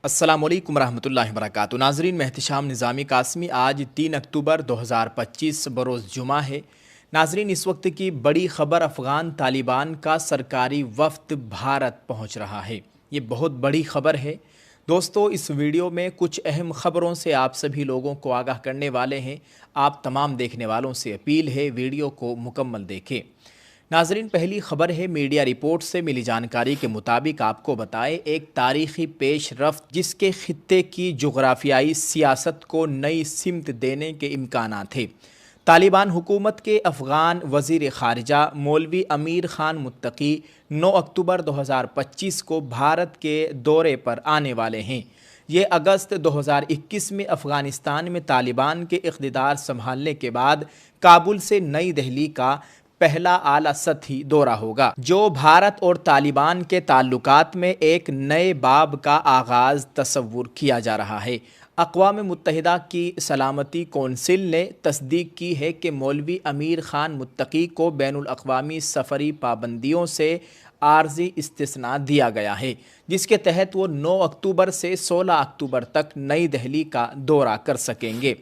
السلام علیکم ورحمۃ اللہ وبرکاتہ۔ ناظرین، میں احتشام نظامی قاسمی۔ آج 3 اکتوبر 2025 بروز جمعہ ہے۔ ناظرین، اس وقت کی بڑی خبر، افغان طالبان کا سرکاری وفد بھارت پہنچ رہا ہے۔ یہ بہت بڑی خبر ہے دوستو۔ اس ویڈیو میں کچھ اہم خبروں سے آپ سبھی لوگوں کو آگاہ کرنے والے ہیں۔ آپ تمام دیکھنے والوں سے اپیل ہے ویڈیو کو مکمل دیکھیں۔ ناظرین، پہلی خبر ہے میڈیا رپورٹ سے ملی جانکاری کے مطابق آپ کو بتائے ایک تاریخی پیش رفت جس کے خطے کی جغرافیائی سیاست کو نئی سمت دینے کے امکانات تھے۔ طالبان حکومت کے افغان وزیر خارجہ مولوی امیر خان متقی 9 اکتوبر 2025 کو بھارت کے دورے پر آنے والے ہیں۔ یہ اگست 2021 میں افغانستان میں طالبان کے اقتدار سنبھالنے کے بعد کابل سے نئی دہلی کا پہلا اعلیٰ سطحی دورہ ہوگا، جو بھارت اور طالبان کے تعلقات میں ایک نئے باب کا آغاز تصور کیا جا رہا ہے۔ اقوام متحدہ کی سلامتی کونسل نے تصدیق کی ہے کہ مولوی امیر خان متقی کو بین الاقوامی سفری پابندیوں سے عارضی استثناء دیا گیا ہے، جس کے تحت وہ 9 اکتوبر سے 16 اکتوبر تک نئی دہلی کا دورہ کر سکیں گے۔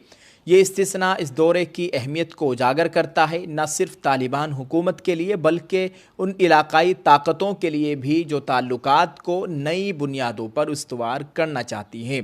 یہ استثناء اس دورے کی اہمیت کو اجاگر کرتا ہے، نہ صرف طالبان حکومت کے لیے بلکہ ان علاقائی طاقتوں کے لیے بھی جو تعلقات کو نئی بنیادوں پر استوار کرنا چاہتی ہیں۔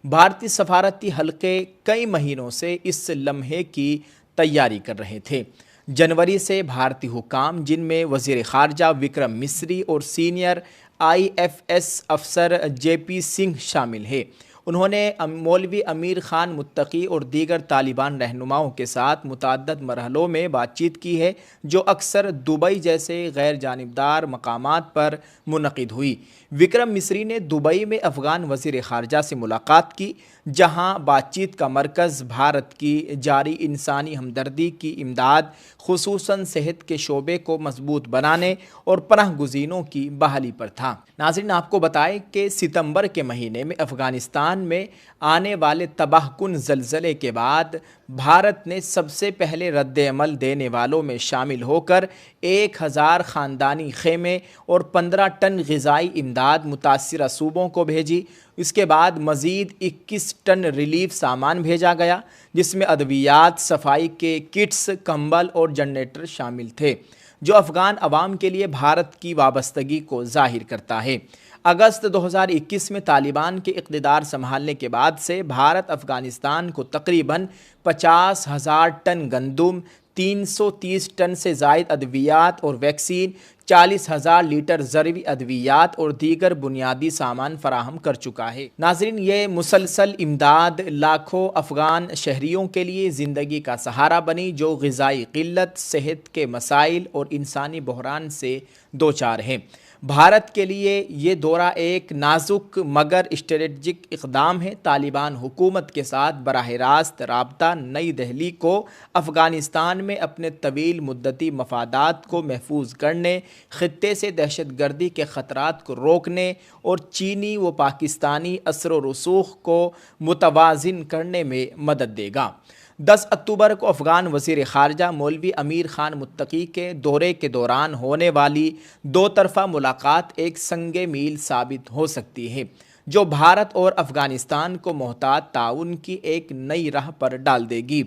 بھارتی سفارتی حلقے کئی مہینوں سے اس لمحے کی تیاری کر رہے تھے۔ جنوری سے بھارتی حکام، جن میں وزیر خارجہ وکرم مسری اور سینئر IFS افسر JP سنگھ شامل ہیں، انہوں نے مولوی امیر خان متقی اور دیگر طالبان رہنماؤں کے ساتھ متعدد مرحلوں میں بات چیت کی ہے، جو اکثر دبئی جیسے غیر جانبدار مقامات پر منعقد ہوئی۔ وکرم مسری نے دبئی میں افغان وزیر خارجہ سے ملاقات کی، جہاں بات چیت کا مرکز بھارت کی جاری انسانی ہمدردی کی امداد، خصوصاً صحت کے شعبے کو مضبوط بنانے اور پناہ گزینوں کی بحالی پر تھا۔ ناظرین، آپ کو بتائیں کہ ستمبر کے مہینے میں افغانستان میں آنے والے تباہ کن زلزلے کے بعد بھارت نے سب سے پہلے رد عمل دینے والوں میں شامل ہو کر 1000 خاندانی خیمے اور 15 ٹن غذائی امداد متاثرہ صوبوں کو بھیجی۔ اس کے بعد مزید 21 ٹن ریلیف سامان بھیجا گیا، جس میں ادویات، صفائی کے کٹس، کمبل اور جنریٹر شامل تھے، جو افغان عوام کے لیے بھارت کی وابستگی کو ظاہر کرتا ہے۔ اگست 2021 میں طالبان کے اقتدار سنبھالنے کے بعد سے بھارت افغانستان کو تقریباً 50,000 ٹن گندم، 330 ٹن سے زائد ادویات اور ویکسین، 40,000 لیٹر زرعی ادویات اور دیگر بنیادی سامان فراہم کر چکا ہے۔ ناظرین، یہ مسلسل امداد لاکھوں افغان شہریوں کے لیے زندگی کا سہارا بنی، جو غذائی قلت، صحت کے مسائل اور انسانی بحران سے دوچار ہیں۔ بھارت کے لیے یہ دورہ ایک نازک مگر اسٹریٹجک اقدام ہے۔ طالبان حکومت کے ساتھ براہ راست رابطہ نئی دہلی کو افغانستان میں اپنے طویل مدتی مفادات کو محفوظ کرنے، خطے سے دہشت گردی کے خطرات کو روکنے اور چینی و پاکستانی اثر و رسوخ کو متوازن کرنے میں مدد دے گا۔ 10 اکتوبر کو افغان وزیر خارجہ مولوی امیر خان متقی کے دورے کے دوران ہونے والی دو طرفہ ملاقات ایک سنگ میل ثابت ہو سکتی ہے، جو بھارت اور افغانستان کو محتاط تعاون کی ایک نئی راہ پر ڈال دے گی۔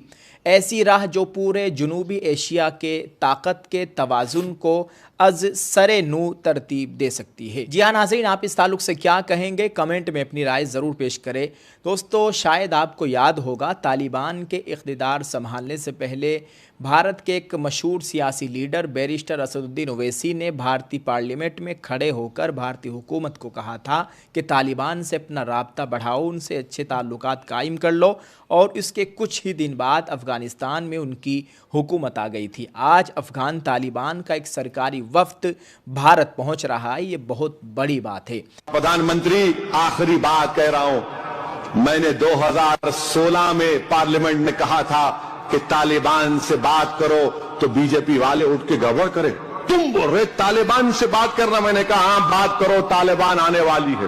ایسی راہ جو پورے جنوبی ایشیا کے طاقت کے توازن کو از سر نو ترتیب دے سکتی ہے۔ جی ہاں ناظرین، آپ اس تعلق سے کیا کہیں گے؟ کمنٹ میں اپنی رائے ضرور پیش کریں۔ دوستو، شاید آپ کو یاد ہوگا طالبان کے اقتدار سنبھالنے سے پہلے بھارت کے ایک مشہور سیاسی لیڈر بیرسٹر اسد الدین اویسی نے بھارتی پارلیمنٹ میں کھڑے ہو کر بھارتی حکومت کو کہا تھا کہ طالبان سے اپنا رابطہ بڑھاؤ، ان سے اچھے تعلقات قائم کر لو، اور اس کے کچھ ہی دن بعد افغانستان میں ان کی حکومت آ گئی تھی۔ آج افغان طالبان کا ایک سرکاری وفد بھارت پہنچ رہا ہے، یہ بہت بڑی بات ہے۔ پردھان منتری، آخری بات کہہ رہا ہوں، میں نے 2016 میں پارلیمنٹ میں کہا تھا کہ طالبان سے بات کرو تو بی جے پی والے اٹھ کے گڑبڑ کرے۔ تم بول رہے طالبان سے بات کرنا، میں نے کہا ہاں بات کرو، طالبان آنے والی ہے۔